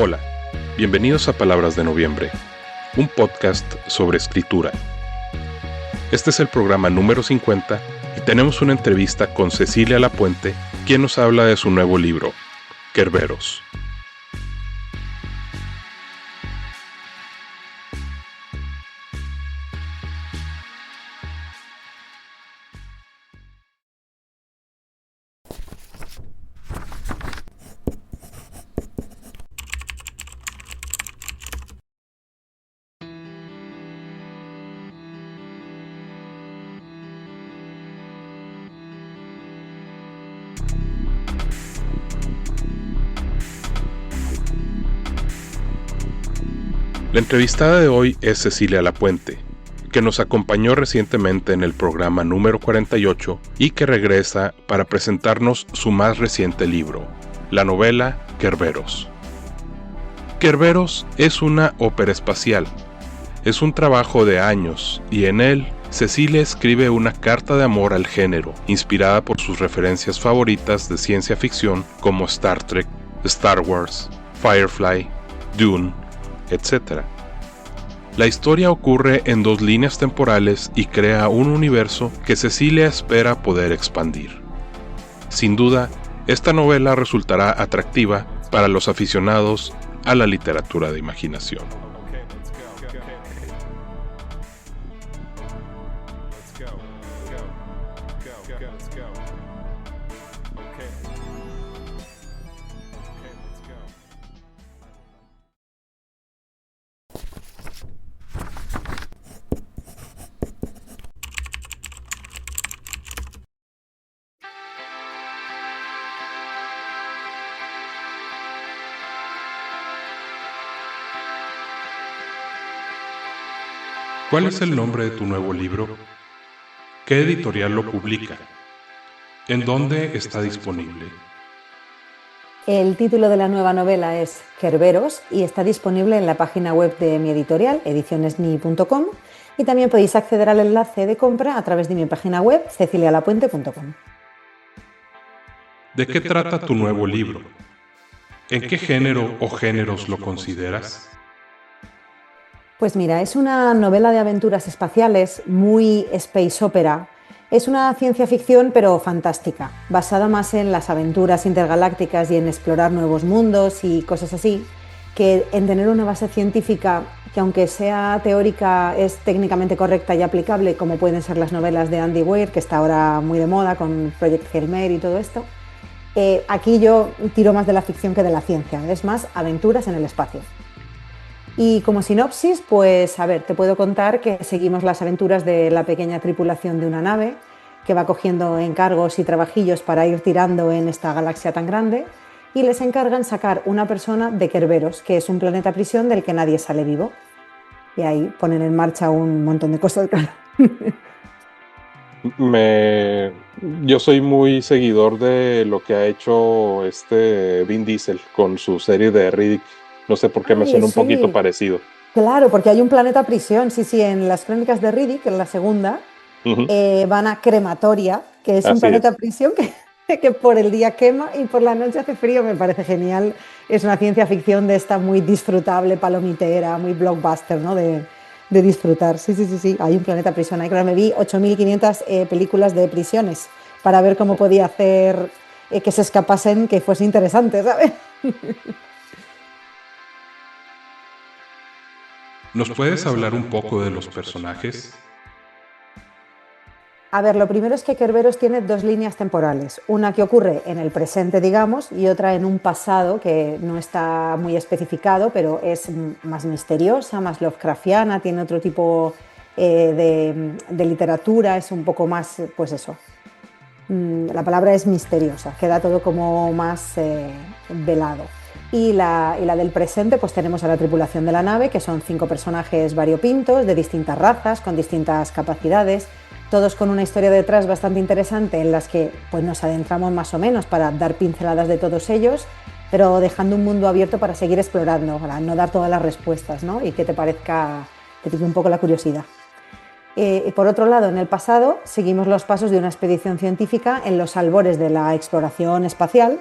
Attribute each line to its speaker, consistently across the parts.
Speaker 1: Hola, bienvenidos a Palabras de Noviembre, un podcast sobre escritura. Este es el programa número 50 y tenemos una entrevista con Cecilia Lapuente, quien nos habla de su nuevo libro, Kerberos. La entrevistada de hoy es Cecilia Lapuente, que nos acompañó recientemente en el programa número 48 y que regresa para presentarnos su más reciente libro, la novela Kerberos. Kerberos es una ópera espacial. Es un trabajo de años y en él Cecilia escribe una carta de amor al género, inspirada por sus referencias favoritas de ciencia ficción como Star Trek, Star Wars, Firefly, Dune, etc. La historia ocurre en 2 líneas temporales y crea un universo que Cecilia espera poder expandir. Sin duda, esta novela resultará atractiva para los aficionados a la literatura de imaginación. ¿Cuál es el nombre de tu nuevo libro? ¿Qué editorial lo publica? ¿En dónde está disponible?
Speaker 2: El título de la nueva novela es Kerberos y está disponible en la página web de mi editorial, edicionesni.com, y también podéis acceder al enlace de compra a través de mi página web, cecilialapuente.com.
Speaker 1: ¿De qué trata tu nuevo libro? ¿En qué género o géneros lo consideras?
Speaker 2: Pues mira, es una novela de aventuras espaciales, muy space opera. Es una ciencia ficción pero fantástica, basada más en las aventuras intergalácticas y en explorar nuevos mundos y cosas así, que en tener una base científica que, aunque sea teórica, es técnicamente correcta y aplicable, como pueden ser las novelas de Andy Weir, que está ahora muy de moda con Project Hail Mary y todo esto. Aquí yo tiro más de la ficción que de la ciencia, es más aventuras en el espacio. Y como sinopsis, pues a ver, te puedo contar que seguimos las aventuras de la pequeña tripulación de una nave que va cogiendo encargos y trabajillos para ir tirando en esta galaxia tan grande, y les encargan sacar una persona de Kerberos, que es un planeta prisión del que nadie sale vivo. Y ahí ponen en marcha un montón de cosas, claro.
Speaker 1: Yo soy muy seguidor de lo que ha hecho Vin Diesel con su serie de Riddick. No sé por qué me
Speaker 2: Ay,
Speaker 1: suena un poquito
Speaker 2: sí,
Speaker 1: parecido.
Speaker 2: claro, porque hay un planeta prisión, sí, en las crónicas de Riddick, en la segunda,
Speaker 1: Ujú.
Speaker 2: van a Crematoria, que es un
Speaker 1: Así
Speaker 2: planeta
Speaker 1: es.
Speaker 2: prisión que por el día quema y por la noche hace frío. Me parece genial. Es una ciencia ficción de esta muy disfrutable, palomitera, muy blockbuster, ¿no? De disfrutar. Sí. Hay un planeta prisión. Ahí, claro, me vi 8.500 películas de prisiones para ver cómo podía hacer que se escapasen, que fuese interesante, ¿sabes?
Speaker 1: ¿Nos puedes hablar un poco de los personajes?
Speaker 2: A ver, lo primero es que Kerberos tiene 2 líneas temporales, una que ocurre en el presente, digamos, y otra en un pasado que no está muy especificado, pero es más misteriosa, más Lovecraftiana, tiene otro tipo de literatura, es un poco más, pues eso, la palabra es misteriosa, queda todo como más velado. Y la del presente, pues tenemos a la tripulación de la nave, que son 5 personajes variopintos, de distintas razas, con distintas capacidades, todos con una historia detrás bastante interesante, en las que pues, nos adentramos más o menos para dar pinceladas de todos ellos, pero dejando un mundo abierto para seguir explorando, para no dar todas las respuestas, ¿no? Y que te parezca, que te pique un poco la curiosidad. Y por otro lado, en el pasado, seguimos los pasos de una expedición científica en los albores de la exploración espacial,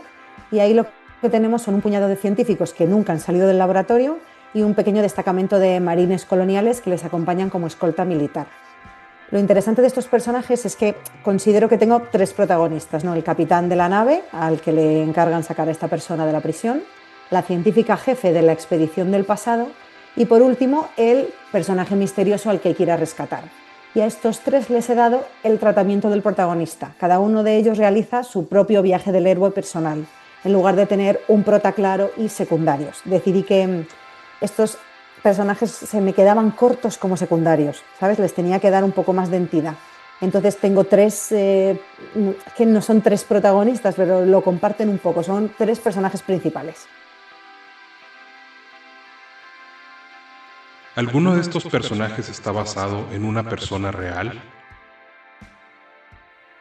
Speaker 2: y ahí lo que tenemos son un puñado de científicos que nunca han salido del laboratorio y un pequeño destacamento de marines coloniales que les acompañan como escolta militar. Lo interesante de estos personajes es que considero que tengo tres protagonistas, ¿no? El capitán de la nave, al que le encargan sacar a esta persona de la prisión, la científica jefe de la expedición del pasado y, por último, el personaje misterioso al que quiera rescatar. Y a estos tres les he dado el tratamiento del protagonista. Cada uno de ellos realiza su propio viaje del héroe personal, en lugar de tener un prota claro y secundarios. Decidí que estos personajes se me quedaban cortos como secundarios, ¿sabes? Les tenía que dar un poco más de entidad. Entonces tengo tres, que no son tres protagonistas, pero lo comparten un poco, son tres personajes principales.
Speaker 1: ¿Alguno de estos personajes está basado en una persona real?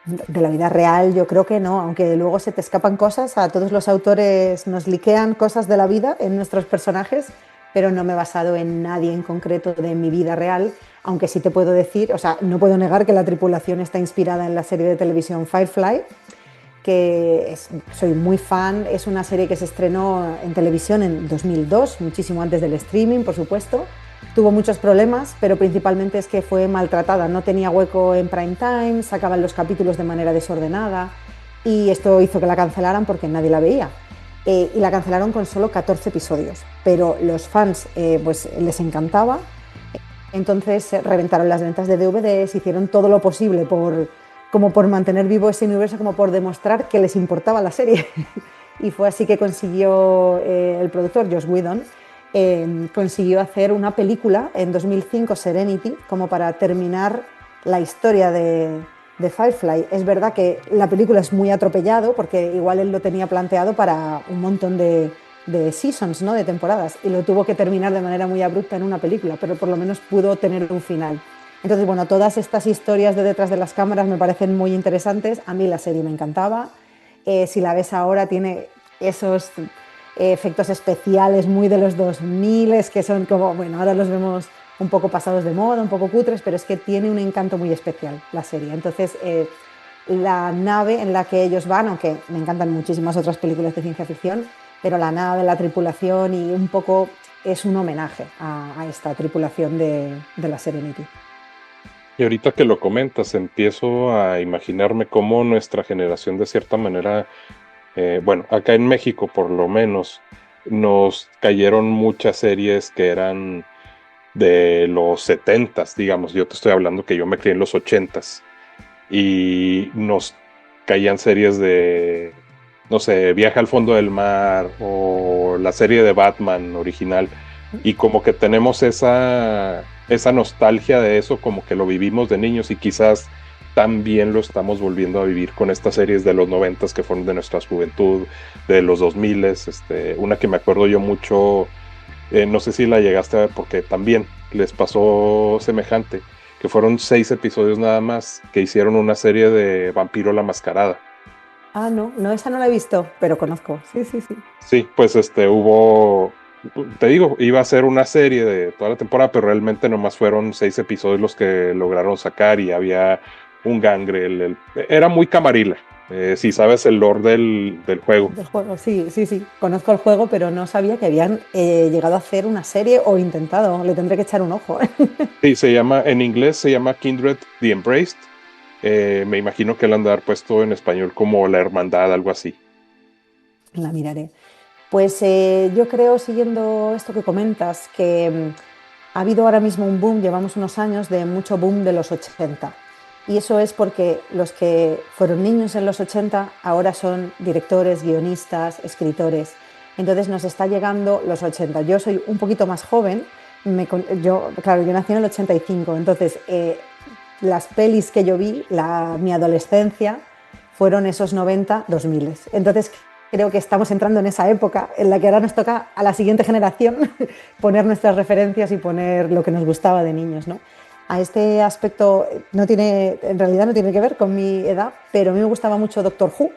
Speaker 2: De la vida real yo creo que no, aunque luego se te escapan cosas, a todos los autores nos liquean cosas de la vida en nuestros personajes, pero no me he basado en nadie en concreto de mi vida real, aunque sí te puedo decir, o sea, no puedo negar que la tripulación está inspirada en la serie de televisión Firefly, soy muy fan, es una serie que se estrenó en televisión en 2002, muchísimo antes del streaming, por supuesto. Tuvo muchos problemas, pero principalmente es que fue maltratada, no tenía hueco en prime time, sacaban los capítulos de manera desordenada y esto hizo que la cancelaran porque nadie la veía. Y la cancelaron con solo 14 episodios, pero los fans pues les encantaba, entonces reventaron las ventas de DVDs, hicieron todo lo posible como por mantener vivo ese universo, como por demostrar que les importaba la serie. Y fue así que consiguió el productor Joss Whedon, consiguió hacer una película en 2005, Serenity, como para terminar la historia de Firefly. Es verdad que la película es muy atropellado, porque igual él lo tenía planteado para un montón de seasons, ¿no? De temporadas, y lo tuvo que terminar de manera muy abrupta en una película, pero por lo menos pudo tener un final. Entonces, bueno, todas estas historias de detrás de las cámaras me parecen muy interesantes. A mí la serie me encantaba. Si la ves ahora, tiene esos efectos especiales muy de los 2000, que son como, bueno, ahora los vemos un poco pasados de moda, un poco cutres, pero es que tiene un encanto muy especial la serie. Entonces, la nave en la que ellos van, aunque me encantan muchísimas otras películas de ciencia ficción, pero la nave, la tripulación y un poco es un homenaje a esta tripulación de la Serenity.
Speaker 1: Y ahorita que lo comentas, empiezo a imaginarme cómo nuestra generación de cierta manera, bueno, acá en México por lo menos, nos cayeron muchas series que eran de los 70s, digamos. Yo te estoy hablando que yo me crié en los 80s y nos caían series de, no sé, Viaje al fondo del mar o la serie de Batman original, y como que tenemos esa nostalgia de eso, como que lo vivimos de niños y quizás también lo estamos volviendo a vivir con estas series de los 90s que fueron de nuestra juventud, de los 2000s, una que me acuerdo yo mucho, no sé si la llegaste a ver porque también les pasó semejante, que fueron 6 episodios nada más, que hicieron una serie de Vampiro la Mascarada.
Speaker 2: Ah, no, esa no la he visto, pero conozco. Sí, sí, sí.
Speaker 1: Sí, pues hubo, te digo, iba a ser una serie de toda la temporada, pero realmente nomás fueron 6 episodios los que lograron sacar y había un Gangrel, era muy camarilla, si sabes el lore del juego.
Speaker 2: Del juego, sí, sí, sí. Conozco el juego, pero no sabía que habían llegado a hacer una serie o intentado. Le tendré que echar un ojo.
Speaker 1: Sí, en inglés se llama Kindred the Embraced. Me imagino que lo han de haber puesto en español como La Hermandad, algo así.
Speaker 2: La miraré. Pues yo creo, siguiendo esto que comentas, que ha habido ahora mismo un boom, llevamos unos años de mucho boom de los 80. Y eso es porque los que fueron niños en los 80 ahora son directores, guionistas, escritores. Entonces nos está llegando los 80. Yo soy un poquito más joven, yo nací en el 85, entonces las pelis que yo vi, mi adolescencia, fueron esos 90, 2000. Entonces creo que estamos entrando en esa época en la que ahora nos toca a la siguiente generación poner nuestras referencias y poner lo que nos gustaba de niños, ¿no? A este aspecto en realidad no tiene que ver con mi edad, pero a mí me gustaba mucho Doctor Who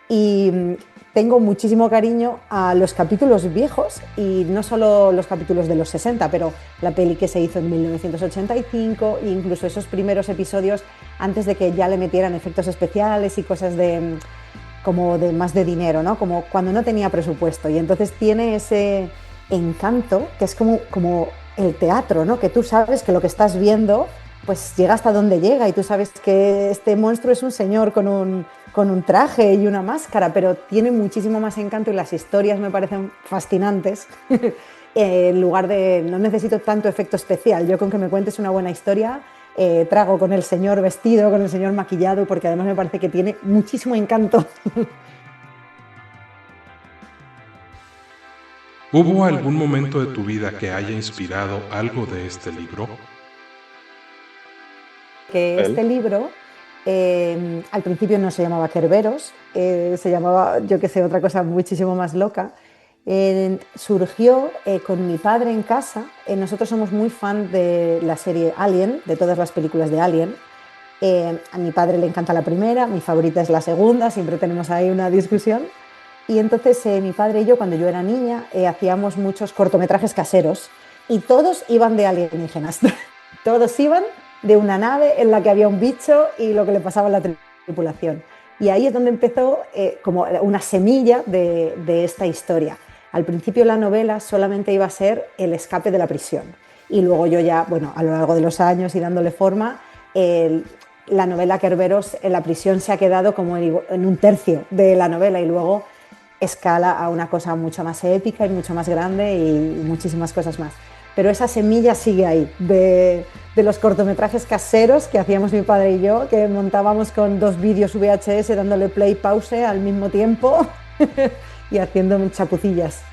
Speaker 2: y tengo muchísimo cariño a los capítulos viejos, y no solo los capítulos de los 60, pero la peli que se hizo en 1985 e incluso esos primeros episodios antes de que ya le metieran efectos especiales y cosas como de más de dinero, ¿no? Como cuando no tenía presupuesto. Y entonces tiene ese encanto que es como el teatro, ¿no? Que tú sabes que lo que estás viendo pues llega hasta donde llega y tú sabes que este monstruo es un señor con un traje y una máscara, pero tiene muchísimo más encanto y las historias me parecen fascinantes. En lugar de, no necesito tanto efecto especial, yo con que me cuentes una buena historia, trago con el señor vestido, con el señor maquillado, porque además me parece que tiene muchísimo encanto.
Speaker 1: ¿Hubo algún momento de tu vida que haya inspirado algo de este libro?
Speaker 2: Que este libro al principio no se llamaba Kerberos, se llamaba, yo que sé, otra cosa muchísimo más loca. Surgió con mi padre en casa. Nosotros somos muy fan de la serie Alien, de todas las películas de Alien. A mi padre le encanta la primera, mi favorita es la segunda, siempre tenemos ahí una discusión. Y entonces mi padre y yo, cuando yo era niña, hacíamos muchos cortometrajes caseros y todos iban de alienígenas. Todos iban de una nave en la que había un bicho y lo que le pasaba a la tripulación. Y ahí es donde empezó como una semilla de esta historia. Al principio la novela solamente iba a ser el escape de la prisión. Y luego yo ya, bueno, a lo largo de los años y dándole forma, la novela Kerberos en la prisión se ha quedado como en un tercio de la novela y luego escala a una cosa mucho más épica y mucho más grande y muchísimas cosas más. Pero esa semilla sigue ahí, de los cortometrajes caseros que hacíamos mi padre y yo, que montábamos con 2 vídeos VHS dándole play y pause al mismo tiempo y haciendo chapucillas.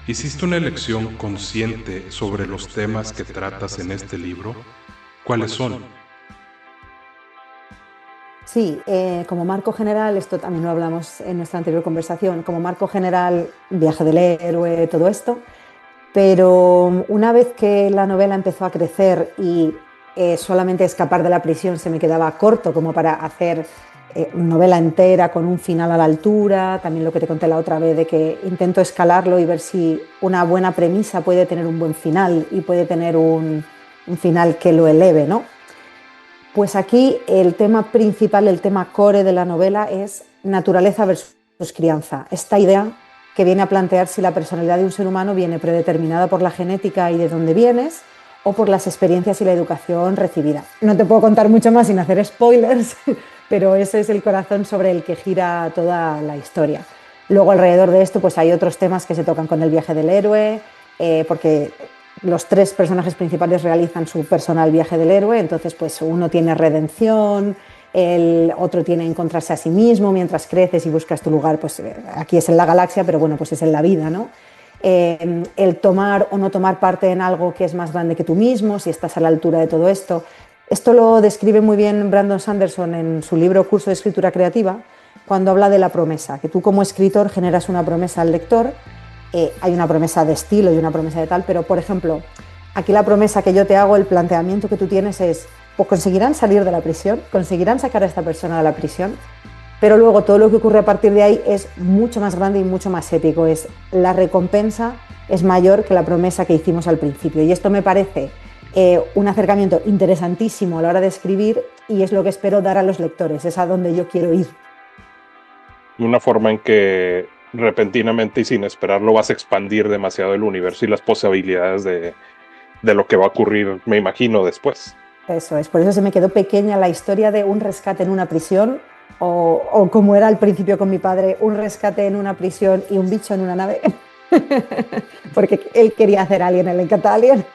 Speaker 1: ¿Hiciste una elección consciente sobre los temas que tratas en este libro? ¿Cuáles son?
Speaker 2: Sí, como marco general, esto también lo hablamos en nuestra anterior conversación, como marco general, viaje del héroe, todo esto, pero una vez que la novela empezó a crecer y solamente escapar de la prisión se me quedaba corto como para hacer una novela entera con un final a la altura, también lo que te conté la otra vez de que intento escalarlo y ver si una buena premisa puede tener un buen final y puede tener un final que lo eleve, ¿no? Pues aquí el tema principal, el tema core de la novela es naturaleza versus crianza. Esta idea que viene a plantear si la personalidad de un ser humano viene predeterminada por la genética y de dónde vienes o por las experiencias y la educación recibida. No te puedo contar mucho más sin hacer spoilers, pero ese es el corazón sobre el que gira toda la historia. Luego alrededor de esto pues hay otros temas que se tocan con el viaje del héroe, porque los 3 personajes principales realizan su personal viaje del héroe, entonces pues uno tiene redención, el otro tiene encontrarse a sí mismo mientras creces y buscas tu lugar, pues aquí es en la galaxia, pero bueno, pues es en la vida, ¿no? El tomar o no tomar parte en algo que es más grande que tú mismo, si estás a la altura de todo esto. Esto lo describe muy bien Brandon Sanderson en su libro Curso de Escritura Creativa, cuando habla de la promesa, que tú como escritor generas una promesa al lector. Hay una promesa de estilo y una promesa de tal, pero por ejemplo, aquí la promesa que yo te hago, el planteamiento que tú tienes es, pues conseguirán salir de la prisión, conseguirán sacar a esta persona de la prisión, pero luego todo lo que ocurre a partir de ahí es mucho más grande y mucho más épico, la recompensa es mayor que la promesa que hicimos al principio y esto me parece un acercamiento interesantísimo a la hora de escribir y es lo que espero dar a los lectores, es a donde yo quiero ir.
Speaker 1: Una forma en que repentinamente y sin esperarlo vas a expandir demasiado el universo y las posibilidades de lo que va a ocurrir, me imagino, después.
Speaker 2: Eso es, por eso se me quedó pequeña la historia de un rescate en una prisión o como era al principio con mi padre, un rescate en una prisión y un bicho en una nave, porque él quería hacer Alien, él le encanta Alien.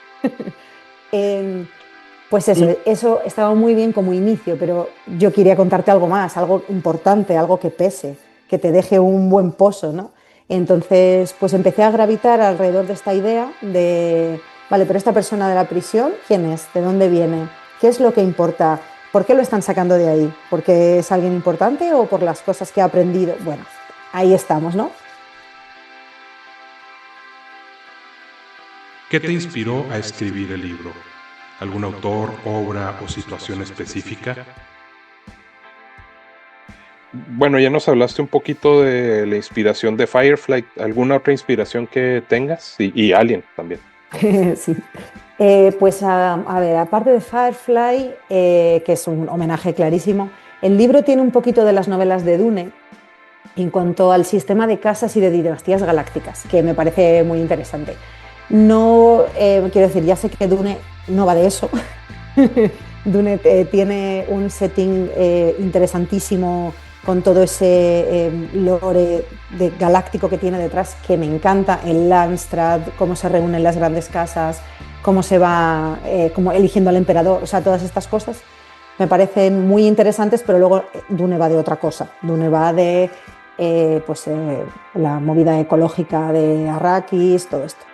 Speaker 2: Pues eso estaba muy bien como inicio, pero yo quería contarte algo más, algo importante, algo que pese, que te deje un buen pozo, ¿no? Entonces, pues empecé a gravitar alrededor de esta idea de, vale, pero esta persona de la prisión, ¿quién es? ¿De dónde viene? ¿Qué es lo que importa? ¿Por qué lo están sacando de ahí? ¿Porque es alguien importante o por las cosas que ha aprendido? Bueno, ahí estamos, ¿no?
Speaker 1: ¿Qué te inspiró a escribir el libro? ¿Algún autor, obra o situación específica? Bueno, ya nos hablaste un poquito de la inspiración de Firefly. ¿Alguna otra inspiración que tengas? Y Alien también.
Speaker 2: Sí. Pues a ver, aparte de Firefly, que es un homenaje clarísimo, el libro tiene un poquito de las novelas de Dune en cuanto al sistema de casas y de dinastías galácticas, que me parece muy interesante. No, quiero decir, ya sé que Dune no va de eso. Dune tiene un setting interesantísimo con todo ese lore galáctico que tiene detrás, que me encanta, el Landstrad, cómo se reúnen las grandes casas, cómo se va como eligiendo al emperador, o sea, todas estas cosas me parecen muy interesantes, pero luego Dune va de otra cosa. Dune va de la movida ecológica de Arrakis, todo esto.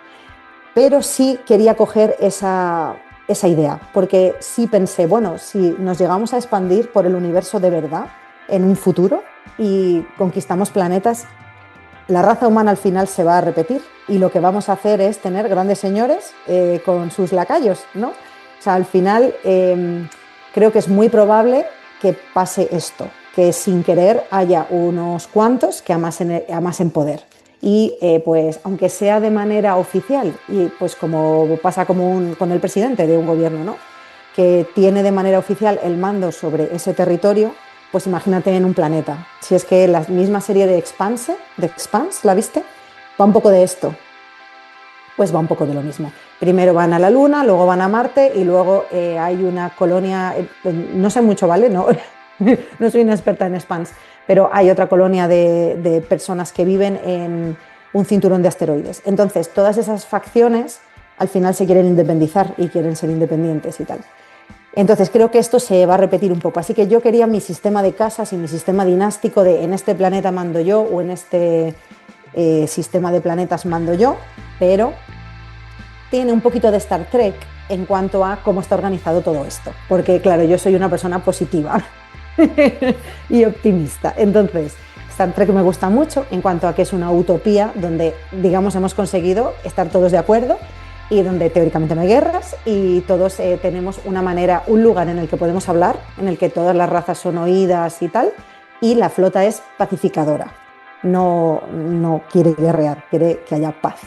Speaker 2: Pero sí quería coger esa idea, porque sí pensé, bueno, si nos llegamos a expandir por el universo de verdad en un futuro y conquistamos planetas, la raza humana al final se va a repetir y lo que vamos a hacer es tener grandes señores con sus lacayos, ¿no? O sea, al final creo que es muy probable que pase esto, que sin querer haya unos cuantos que amasen poder. Y pues aunque sea de manera oficial, y pues como pasa con el presidente de un gobierno, ¿no? Que tiene de manera oficial el mando sobre ese territorio, pues imagínate en un planeta. Si es que la misma serie de Expanse, ¿la viste? Va un poco de esto. Pues va un poco de lo mismo. Primero van a la Luna, luego van a Marte y luego hay una colonia, no sé mucho, ¿vale? No, no soy una experta en Spans, pero hay otra colonia de personas que viven en un cinturón de asteroides. Entonces, todas esas facciones al final se quieren independizar y quieren ser independientes y tal. Entonces, creo que esto se va a repetir un poco. Así que yo quería mi sistema de casas y mi sistema dinástico de en este planeta mando yo o en este sistema de planetas mando yo, pero tiene un poquito de Star Trek en cuanto a cómo está organizado todo esto. Porque, claro, yo soy una persona positiva y optimista. Entonces, Star Trek me gusta mucho en cuanto a que es una utopía donde, digamos, hemos conseguido estar todos de acuerdo y donde teóricamente no hay guerras y todos tenemos una manera, un lugar en el que podemos hablar, en el que todas las razas son oídas y tal, y la flota es pacificadora. No quiere guerrear, quiere que haya paz.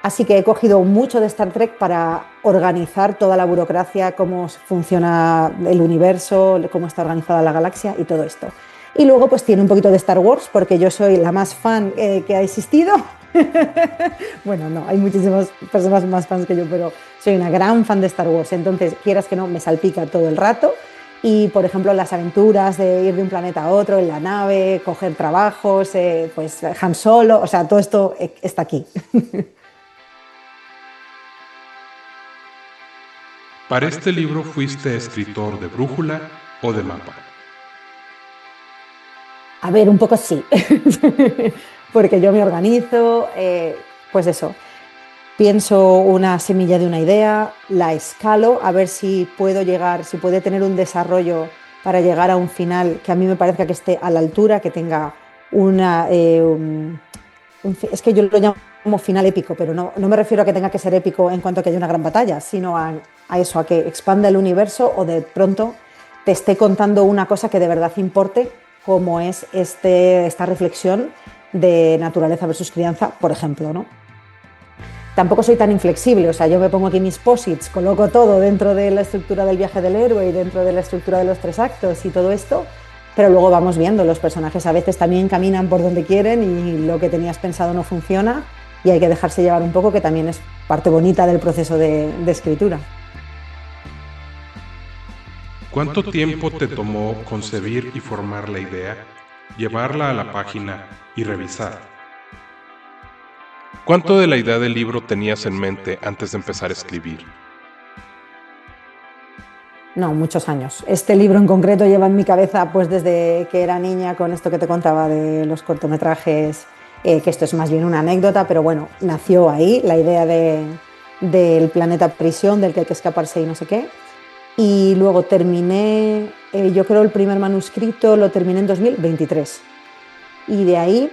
Speaker 2: Así que he cogido mucho de Star Trek para organizar toda la burocracia, cómo funciona el universo, cómo está organizada la galaxia y todo esto. Y luego pues tiene un poquito de Star Wars, porque yo soy la más fan que ha existido. Bueno, no, hay muchísimas personas más fans que yo, pero soy una gran fan de Star Wars. Entonces, quieras que no, me salpica todo el rato. Y, por ejemplo, las aventuras de ir de un planeta a otro en la nave, coger trabajos, pues Han Solo, o sea, todo esto está aquí.
Speaker 1: Para este libro fuiste escritor de brújula o de mapa.
Speaker 2: A ver, un poco sí, porque yo me organizo, pues eso, pienso una semilla de una idea, la escalo, a ver si puedo llegar, si puede tener un desarrollo para llegar a un final que a mí me parezca que esté a la altura, que tenga es que yo lo llamo final épico, pero no me refiero a que tenga que ser épico en cuanto a que haya una gran batalla, sino a eso, a que expanda el universo o de pronto te esté contando una cosa que de verdad importe, como es esta reflexión de naturaleza versus crianza, por ejemplo, ¿no? Tampoco soy tan inflexible, o sea, yo me pongo aquí mis posits, coloco todo dentro de la estructura del viaje del héroe y dentro de la estructura de los 3 actos y todo esto, pero luego vamos viendo, los personajes a veces también caminan por donde quieren y lo que tenías pensado no funciona y hay que dejarse llevar un poco, que también es parte bonita del proceso de escritura.
Speaker 1: ¿Cuánto tiempo te tomó concebir y formar la idea, llevarla a la página y revisar? ¿Cuánto de la idea del libro tenías en mente antes de empezar a escribir?
Speaker 2: No, muchos años. Este libro en concreto lleva en mi cabeza pues desde que era niña, con esto que te contaba de los cortometrajes, que esto es más bien una anécdota, pero bueno, nació ahí la idea del planeta prisión, del que hay que escaparse y no sé qué. Y luego terminé, yo creo el primer manuscrito lo terminé en 2023. Y de ahí,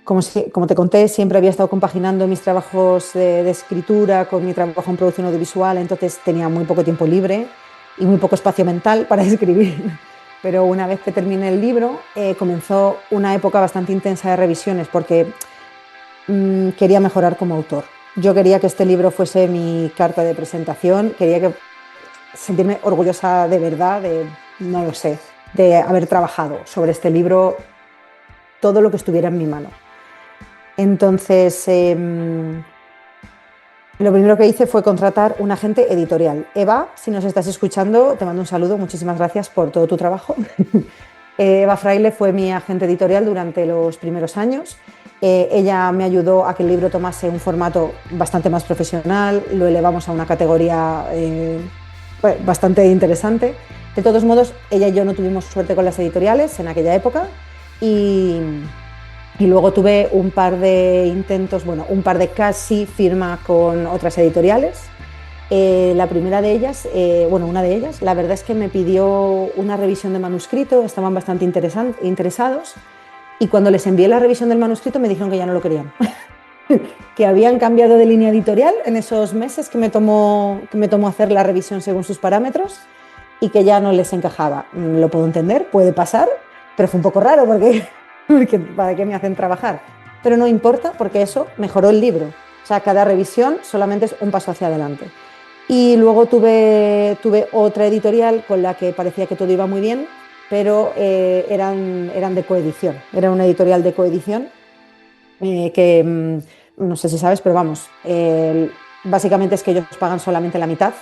Speaker 2: como te conté, siempre había estado compaginando mis trabajos de escritura con mi trabajo en producción audiovisual, entonces tenía muy poco tiempo libre y muy poco espacio mental para escribir. Pero una vez que terminé el libro, comenzó una época bastante intensa de revisiones porque quería mejorar como autor. Yo quería que este libro fuese mi carta de presentación, quería sentirme orgullosa de verdad, no lo sé, de haber trabajado sobre este libro todo lo que estuviera en mi mano. Entonces, lo primero que hice fue contratar un agente editorial. Eva, si nos estás escuchando, te mando un saludo, muchísimas gracias por todo tu trabajo. Eva Fraile fue mi agente editorial durante los primeros años. Ella me ayudó a que el libro tomase un formato bastante más profesional, lo elevamos a una categoría bastante interesante. De todos modos, ella y yo no tuvimos suerte con las editoriales en aquella época y luego tuve un par de intentos, bueno, un par de casi firma con otras editoriales. La primera de ellas, una de ellas, la verdad es que me pidió una revisión de manuscrito, estaban bastante interesados y cuando les envié la revisión del manuscrito me dijeron que ya no lo querían, que habían cambiado de línea editorial en esos meses que me tomó hacer la revisión según sus parámetros y que ya no les encajaba. Lo puedo entender, puede pasar, pero fue un poco raro porque ¿para qué me hacen trabajar? Pero no importa porque eso mejoró el libro. O sea, cada revisión solamente es un paso hacia adelante. Y luego tuve otra editorial con la que parecía que todo iba muy bien, pero eran de coedición. Era una editorial de coedición que no sé si sabes, pero vamos, básicamente es que ellos pagan solamente la mitad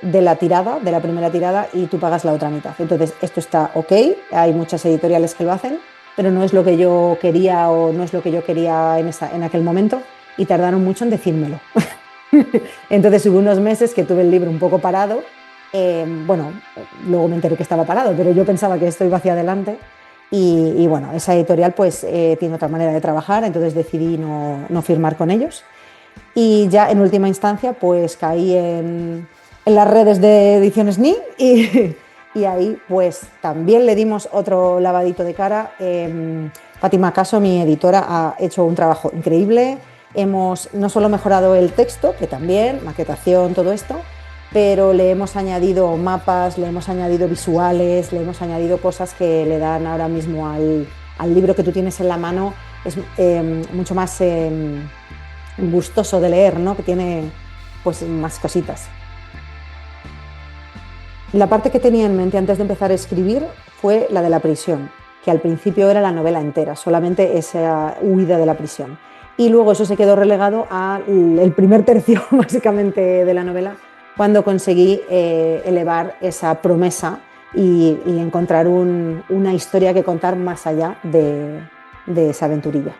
Speaker 2: de la tirada, de la primera tirada, y tú pagas la otra mitad. Entonces, esto está ok, hay muchas editoriales que lo hacen, pero no es lo que yo quería o no es lo que yo quería en aquel momento y tardaron mucho en decírmelo. Entonces hubo unos meses que tuve el libro un poco parado. Luego me enteré que estaba parado, pero yo pensaba que esto iba hacia adelante y bueno, esa editorial pues tiene otra manera de trabajar, entonces decidí no firmar con ellos y ya en última instancia pues caí en las redes de Ediciones Ni y ahí pues también le dimos otro lavadito de cara. Fátima Caso, mi editora, ha hecho un trabajo increíble. Hemos no solo mejorado el texto, que también, maquetación, todo esto, pero le hemos añadido mapas, le hemos añadido visuales, le hemos añadido cosas que le dan ahora mismo al libro que tú tienes en la mano, es mucho más gustoso de leer, ¿no? Que tiene pues más cositas. La parte que tenía en mente antes de empezar a escribir fue la de la prisión, que al principio era la novela entera, solamente esa huida de la prisión. Y luego eso se quedó relegado al primer tercio, básicamente, de la novela, cuando conseguí elevar esa promesa y encontrar una historia que contar más allá de esa aventurilla.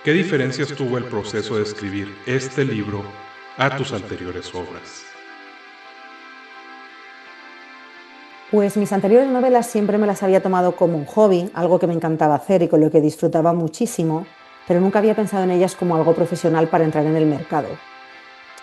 Speaker 1: ¿Qué diferencias tuvo el proceso de escribir este libro a tus anteriores obras?
Speaker 2: Pues mis anteriores novelas siempre me las había tomado como un hobby, algo que me encantaba hacer y con lo que disfrutaba muchísimo, pero nunca había pensado en ellas como algo profesional para entrar en el mercado.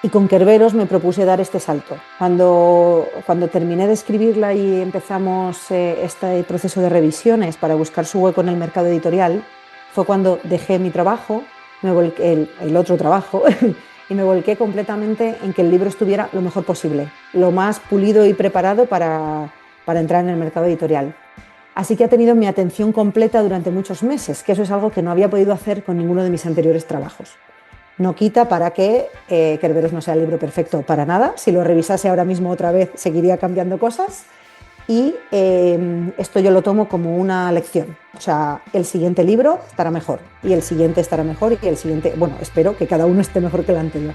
Speaker 2: Y con Kerberos me propuse dar este salto. Cuando terminé de escribirla y empezamos este proceso de revisiones para buscar su hueco en el mercado editorial, fue cuando dejé mi trabajo, el otro trabajo, y me volqué completamente en que el libro estuviera lo mejor posible, lo más pulido y preparado para entrar en el mercado editorial. Así que ha tenido mi atención completa durante muchos meses, que eso es algo que no había podido hacer con ninguno de mis anteriores trabajos. No quita para que Kerberos no sea el libro perfecto para nada. Si lo revisase ahora mismo otra vez, seguiría cambiando cosas. Y esto yo lo tomo como una lección. O sea, el siguiente libro estará mejor, y el siguiente estará mejor, y el siguiente, bueno, espero que cada uno esté mejor que el anterior.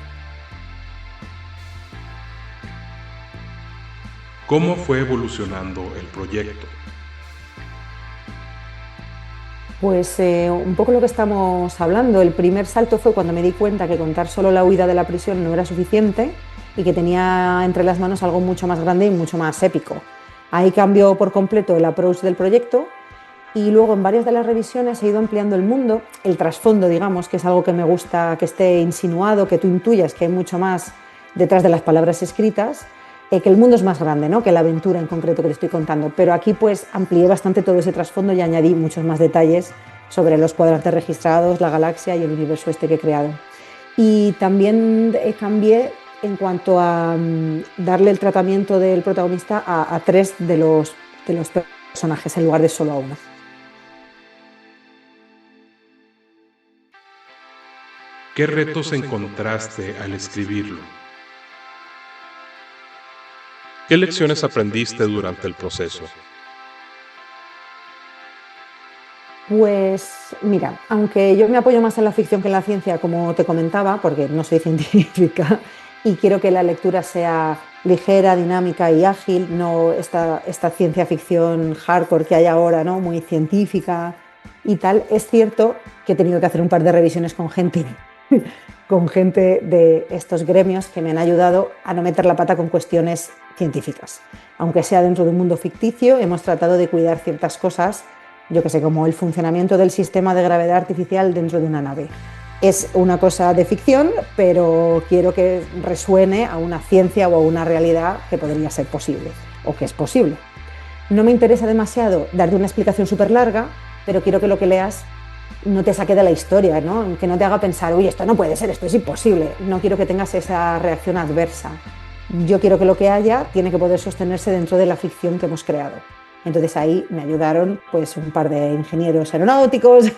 Speaker 1: ¿Cómo fue evolucionando el proyecto?
Speaker 2: Pues un poco lo que estamos hablando. El primer salto fue cuando me di cuenta que contar solo la huida de la prisión no era suficiente y que tenía entre las manos algo mucho más grande y mucho más épico. Ahí cambió por completo el approach del proyecto y luego en varias de las revisiones he ido ampliando el mundo, el trasfondo, digamos, que es algo que me gusta que esté insinuado, que tú intuyas que hay mucho más detrás de las palabras escritas, que el mundo es más grande, ¿no?, que la aventura en concreto que te estoy contando. Pero aquí pues amplié bastante todo ese trasfondo y añadí muchos más detalles sobre los cuadrantes registrados, la galaxia y el universo este que he creado. Y también cambié en cuanto a darle el tratamiento del protagonista a tres de los personajes en lugar de solo a uno.
Speaker 1: ¿Qué retos encontraste al escribirlo? ¿Qué lecciones aprendiste durante el proceso?
Speaker 2: Pues mira, aunque yo me apoyo más en la ficción que en la ciencia, como te comentaba, porque no soy científica y quiero que la lectura sea ligera, dinámica y ágil, no esta ciencia ficción hardcore que hay ahora, ¿no? Muy científica y tal, es cierto que he tenido que hacer un par de revisiones con gente de estos gremios que me han ayudado a no meter la pata con cuestiones científicas. Aunque sea dentro de un mundo ficticio, hemos tratado de cuidar ciertas cosas, yo que sé, como el funcionamiento del sistema de gravedad artificial dentro de una nave. Es una cosa de ficción, pero quiero que resuene a una ciencia o a una realidad que podría ser posible, o que es posible. No me interesa demasiado darte una explicación súper larga, pero quiero que lo que leas no te saque de la historia, ¿no? Que no te haga pensar, uy, esto no puede ser, esto es imposible. No quiero que tengas esa reacción adversa. Yo quiero que lo que haya tiene que poder sostenerse dentro de la ficción que hemos creado. Entonces ahí me ayudaron pues un par de ingenieros aeronáuticos,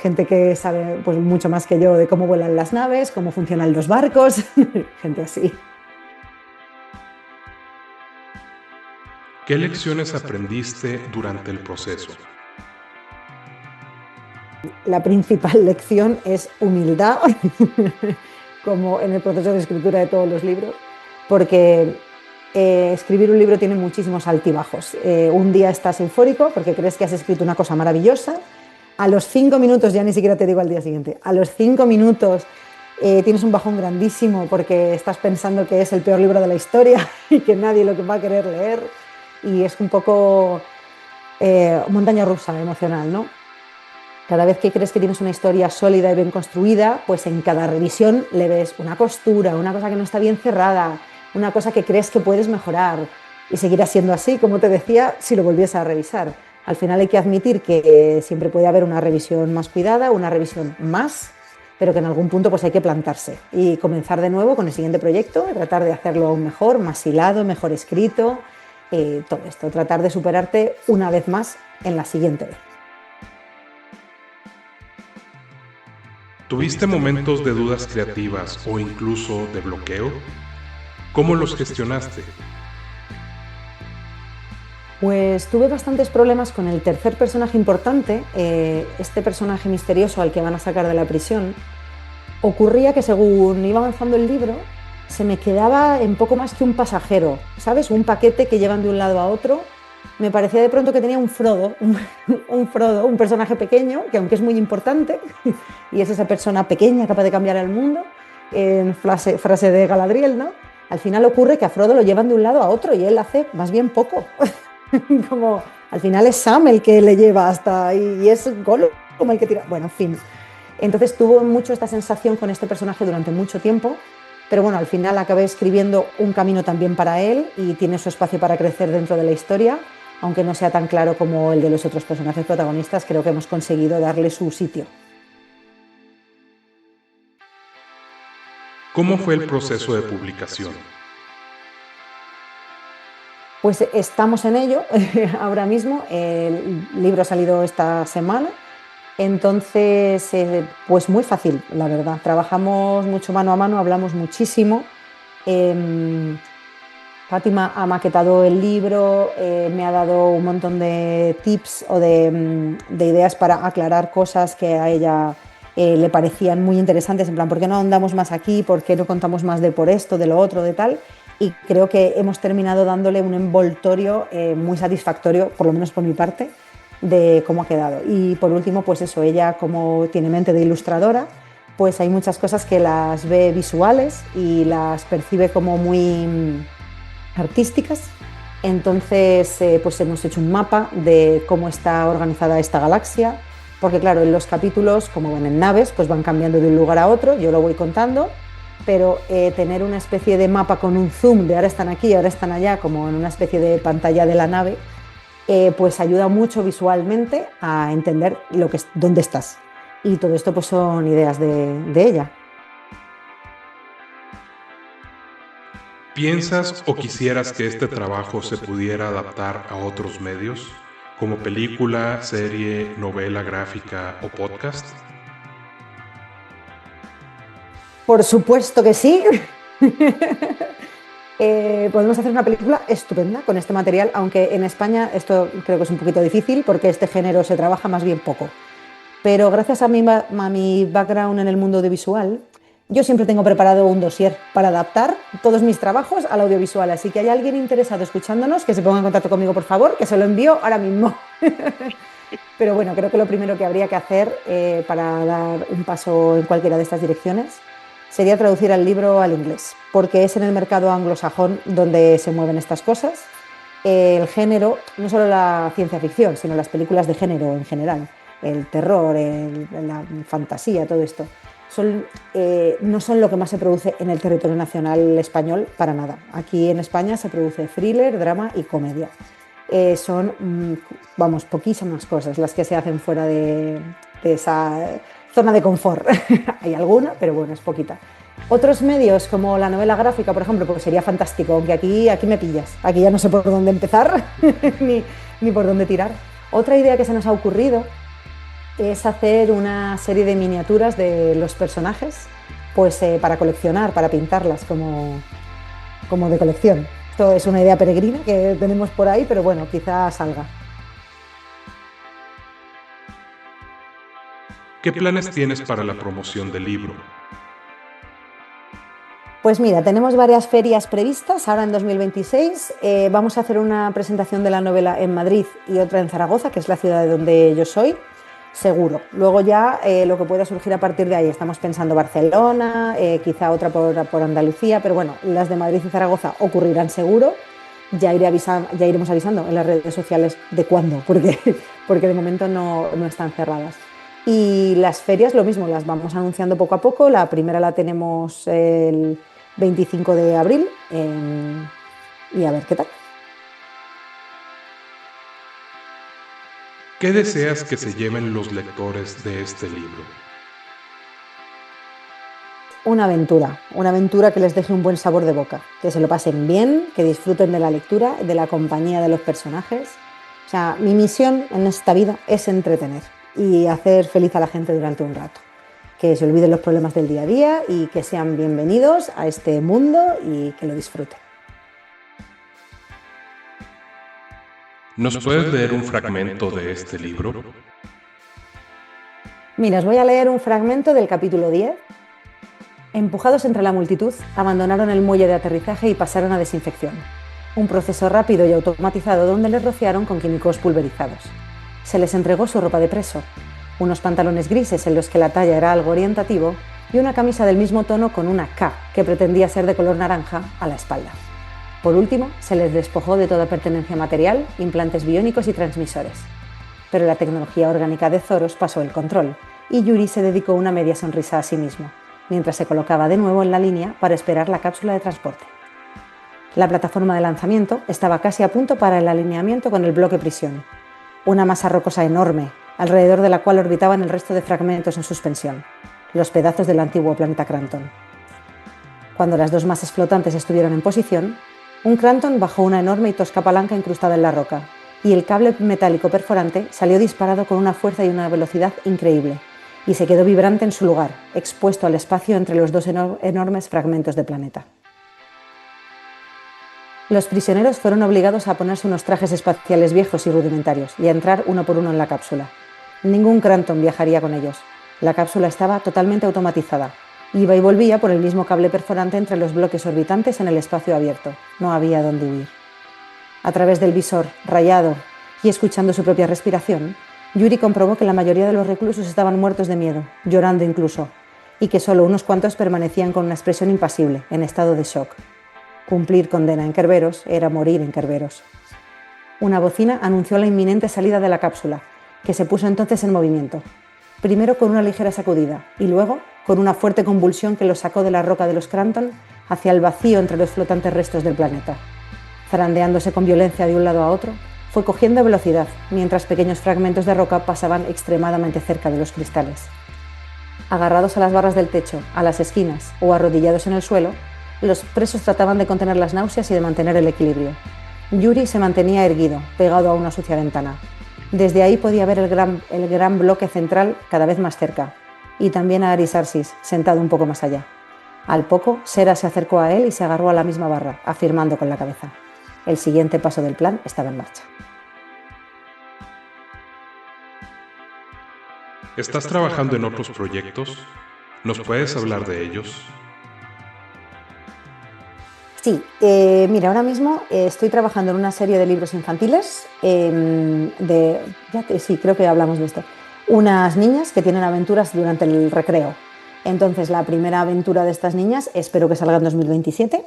Speaker 2: gente que sabe pues mucho más que yo de cómo vuelan las naves, cómo funcionan los barcos, gente así.
Speaker 1: ¿Qué lecciones aprendiste durante el proceso?
Speaker 2: La principal lección es humildad, como en el proceso de escritura de todos los libros, porque escribir un libro tiene muchísimos altibajos. Un día estás eufórico porque crees que has escrito una cosa maravillosa, a los 5 minutos, ya ni siquiera te digo al día siguiente, a los 5 minutos tienes un bajón grandísimo porque estás pensando que es el peor libro de la historia y que nadie lo va a querer leer, y es un poco montaña rusa emocional, ¿no? Cada vez que crees que tienes una historia sólida y bien construida, pues en cada revisión le ves una costura, una cosa que no está bien cerrada, una cosa que crees que puedes mejorar, y seguirá siendo así, como te decía, si lo volviese a revisar. Al final hay que admitir que siempre puede haber una revisión más cuidada, una revisión más, pero que en algún punto pues hay que plantarse y comenzar de nuevo con el siguiente proyecto, tratar de hacerlo aún mejor, más hilado, mejor escrito, todo esto, tratar de superarte una vez más en la siguiente vez.
Speaker 1: ¿Tuviste momentos de dudas creativas o incluso de bloqueo? ¿Cómo los gestionaste?
Speaker 2: Pues tuve bastantes problemas con el tercer personaje importante, este personaje misterioso al que van a sacar de la prisión. Ocurría que según iba avanzando el libro, se me quedaba en poco más que un pasajero, ¿sabes? Un paquete que llevan de un lado a otro. Me parecía de pronto que tenía un Frodo, un personaje pequeño, que aunque es muy importante, y es esa persona pequeña capaz de cambiar el mundo, en frase de Galadriel, ¿no? Al final ocurre que a Frodo lo llevan de un lado a otro y él hace más bien poco. Como al final es Sam el que le lleva hasta ahí y es Gollum como el que tira. Bueno, en fin. Entonces tuvo mucho esta sensación con este personaje durante mucho tiempo, pero bueno, al final acabé escribiendo un camino también para él y tiene su espacio para crecer dentro de la historia, aunque no sea tan claro como el de los otros personajes protagonistas. Creo que hemos conseguido darle su sitio.
Speaker 1: ¿Cómo fue el proceso de publicación?
Speaker 2: Pues estamos en ello ahora mismo. El libro ha salido esta semana. Entonces, pues muy fácil, la verdad. Trabajamos mucho mano a mano, hablamos muchísimo. Fátima ha maquetado el libro, me ha dado un montón de tips o de ideas para aclarar cosas que a ella le parecían muy interesantes, en plan, ¿por qué no ahondamos más aquí? ¿Por qué no contamos más de por esto, de lo otro, de tal? Y creo que hemos terminado dándole un envoltorio muy satisfactorio, por lo menos por mi parte, de cómo ha quedado. Y por último, pues eso, ella como tiene mente de ilustradora, pues hay muchas cosas que las ve visuales y las percibe como muy artísticas. Entonces, pues hemos hecho un mapa de cómo está organizada esta galaxia, porque claro, en los capítulos, como van en naves, pues van cambiando de un lugar a otro, yo lo voy contando, pero tener una especie de mapa con un zoom de ahora están aquí, ahora están allá, como en una especie de pantalla de la nave, pues ayuda mucho visualmente a entender dónde estás. Y todo esto pues son ideas de ella.
Speaker 1: ¿Piensas o quisieras que este trabajo se pudiera adaptar a otros medios, como película, serie, novela gráfica o podcast?
Speaker 2: Por supuesto que sí. Podemos hacer una película estupenda con este material, aunque en España esto creo que es un poquito difícil porque este género se trabaja más bien poco. Pero gracias a mi background en el mundo audiovisual, yo siempre tengo preparado un dossier para adaptar todos mis trabajos al audiovisual. Así que hay alguien interesado escuchándonos que se ponga en contacto conmigo, por favor, que se lo envío ahora mismo. Pero bueno, creo que lo primero que habría que hacer para dar un paso en cualquiera de estas direcciones sería traducir el libro al inglés, porque es en el mercado anglosajón donde se mueven estas cosas. El género, no solo la ciencia ficción, sino las películas de género en general, el terror, la fantasía, todo esto, no son lo que más se produce en el territorio nacional español para nada. Aquí en España se produce thriller, drama y comedia. Son poquísimas cosas las que se hacen fuera de esa zona de confort. Hay alguna, pero bueno, es poquita. Otros medios, como la novela gráfica, por ejemplo, pues sería fantástico, aunque aquí me pillas. Aquí ya no sé por dónde empezar ni por dónde tirar. Otra idea que se nos ha ocurrido es hacer una serie de miniaturas de los personajes, pues para coleccionar, para pintarlas como de colección. Esto es una idea peregrina que tenemos por ahí, pero bueno, quizá salga.
Speaker 1: ¿Qué planes tienes para la promoción del libro?
Speaker 2: Pues mira, tenemos varias ferias previstas ahora en 2026. Vamos a hacer una presentación de la novela en Madrid y otra en Zaragoza, que es la ciudad de donde yo soy, seguro. Luego ya lo que pueda surgir a partir de ahí, estamos pensando Barcelona, quizá otra por Andalucía, pero bueno, las de Madrid y Zaragoza ocurrirán seguro. Ya iremos avisando en las redes sociales de cuándo, porque de momento no están cerradas. Y las ferias lo mismo, las vamos anunciando poco a poco. La primera la tenemos el 25 de abril y a ver qué tal.
Speaker 1: ¿Qué deseas que se lleven los lectores de este libro?
Speaker 2: Una aventura que les deje un buen sabor de boca, que se lo pasen bien, que disfruten de la lectura, de la compañía de los personajes. O sea, mi misión en esta vida es entretener y hacer feliz a la gente durante un rato. Que se olviden los problemas del día a día y que sean bienvenidos a este mundo y que lo disfruten.
Speaker 1: ¿Nos puedes leer un fragmento de este libro?
Speaker 2: Mira, os voy a leer un fragmento del capítulo 10. Empujados entre la multitud, abandonaron el muelle de aterrizaje y pasaron a desinfección. Un proceso rápido y automatizado donde les rociaron con químicos pulverizados. Se les entregó su ropa de preso, unos pantalones grises en los que la talla era algo orientativo y una camisa del mismo tono con una K que pretendía ser de color naranja a la espalda. Por último, se les despojó de toda pertenencia material, implantes biónicos y transmisores. Pero la tecnología orgánica de Zoros pasó el control y Yuri se dedicó una media sonrisa a sí mismo, mientras se colocaba de nuevo en la línea para esperar la cápsula de transporte. La plataforma de lanzamiento estaba casi a punto para el alineamiento con el bloque prisión, una masa rocosa enorme, alrededor de la cual orbitaban el resto de fragmentos en suspensión, los pedazos del antiguo planeta Cranton. Cuando las dos masas flotantes estuvieron en posición, un Cranton bajó una enorme y tosca palanca incrustada en la roca, y el cable metálico perforante salió disparado con una fuerza y una velocidad increíble, y se quedó vibrante en su lugar, expuesto al espacio entre los dos enormes fragmentos de planeta. Los prisioneros fueron obligados a ponerse unos trajes espaciales viejos y rudimentarios y a entrar uno por uno en la cápsula. Ningún Cranton viajaría con ellos. La cápsula estaba totalmente automatizada. Iba y volvía por el mismo cable perforante entre los bloques orbitantes en el espacio abierto. No había dónde huir. A través del visor, rayado y escuchando su propia respiración, Yuri comprobó que la mayoría de los reclusos estaban muertos de miedo, llorando incluso, y que solo unos cuantos permanecían con una expresión impasible, en estado de shock. Cumplir condena en Kerberos era morir en Kerberos. Una bocina anunció la inminente salida de la cápsula, que se puso entonces en movimiento, primero con una ligera sacudida y luego con una fuerte convulsión que los sacó de la roca de los Cranton hacia el vacío entre los flotantes restos del planeta. Zarandeándose con violencia de un lado a otro, fue cogiendo velocidad, mientras pequeños fragmentos de roca pasaban extremadamente cerca de los cristales. Agarrados a las barras del techo, a las esquinas o arrodillados en el suelo, los presos trataban de contener las náuseas y de mantener el equilibrio. Yuri se mantenía erguido, pegado a una sucia ventana. Desde ahí podía ver el gran bloque central cada vez más cerca, y también a Arisarsis, sentado un poco más allá. Al poco, Sera se acercó a él y se agarró a la misma barra, afirmando con la cabeza. El siguiente paso del plan estaba en marcha.
Speaker 1: ¿Estás trabajando en otros proyectos? ¿Nos puedes hablar de ellos?
Speaker 2: Sí, mira, ahora mismo estoy trabajando en una serie de libros infantiles, sí, creo que hablamos de esto. Unas niñas que tienen aventuras durante el recreo. Entonces, la primera aventura de estas niñas espero que salga en 2027.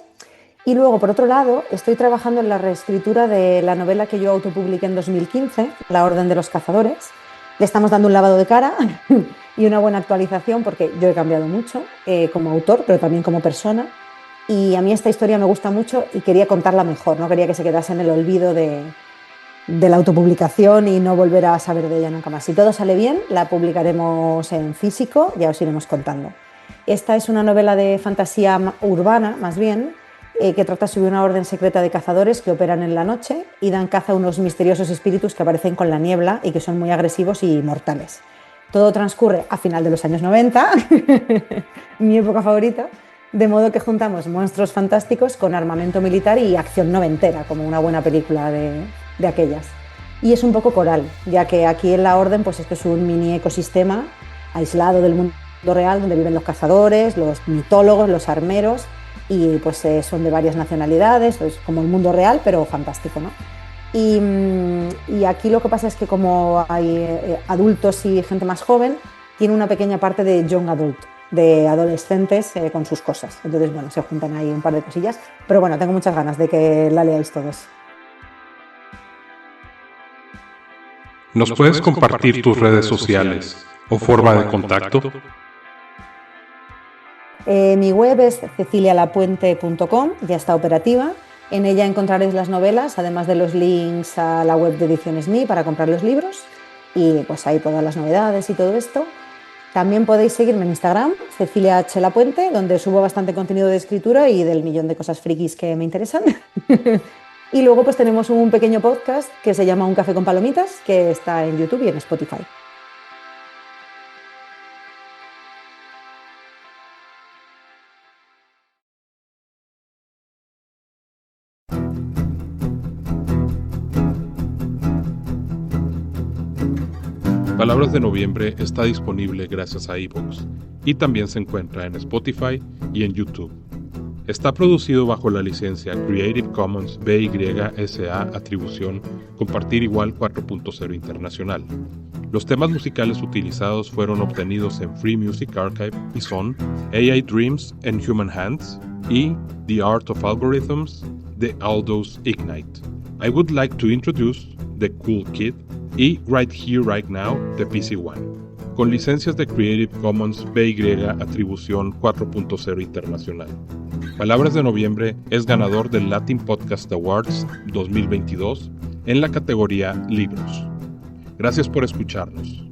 Speaker 2: Y luego, por otro lado, estoy trabajando en la reescritura de la novela que yo autopubliqué en 2015, La Orden de los Cazadores. Le estamos dando un lavado de cara y una buena actualización porque yo he cambiado mucho como autor, pero también como persona. Y a mí esta historia me gusta mucho y quería contarla mejor, no quería que se quedase en el olvido de la autopublicación y no volver a saber de ella nunca más. Si todo sale bien, la publicaremos en físico, ya os iremos contando. Esta es una novela de fantasía urbana, más bien, que trata sobre una orden secreta de cazadores que operan en la noche y dan caza a unos misteriosos espíritus que aparecen con la niebla y que son muy agresivos y mortales. Todo transcurre a final de los años 90, mi época favorita, de modo que juntamos monstruos fantásticos con armamento militar y acción noventera, como una buena película de aquellas. Y es un poco coral, ya que aquí en la Orden pues esto es un mini ecosistema aislado del mundo real, donde viven los cazadores, los mitólogos, los armeros, y pues son de varias nacionalidades, pues, como el mundo real, pero fantástico, ¿no? Y aquí lo que pasa es que como hay adultos y gente más joven, tiene una pequeña parte de young adult, de adolescentes con sus cosas. Entonces, bueno, se juntan ahí un par de cosillas. Pero bueno, tengo muchas ganas de que la leáis todos.
Speaker 1: ¿Nos puedes compartir tus redes sociales o forma de contacto?
Speaker 2: Mi web es cecilialapuente.com, ya está operativa. En ella encontraréis las novelas, además de los links a la web de Ediciones Mi para comprar los libros. Y pues ahí todas las novedades y todo esto. También podéis seguirme en Instagram, Cecilia H. Lapuente, donde subo bastante contenido de escritura y del millón de cosas frikis que me interesan. Y luego pues tenemos un pequeño podcast que se llama Un café con palomitas, que está en YouTube y en Spotify.
Speaker 1: Palabras de Noviembre está disponible gracias a iVoox y también se encuentra en Spotify y en YouTube. Está producido bajo la licencia Creative Commons BY-SA Atribución Compartir Igual 4.0 Internacional. Los temas musicales utilizados fueron obtenidos en Free Music Archive y son AI Dreams and Human Hands y The Art of Algorithms de Aldous Ignite. I would like to introduce The Cool Kid y Right Here Right Now de PC One, con licencias de Creative Commons BY Atribución 4.0 Internacional. Palabras de Noviembre es ganador del Latin Podcast Awards 2022 en la categoría Libros. Gracias por escucharnos.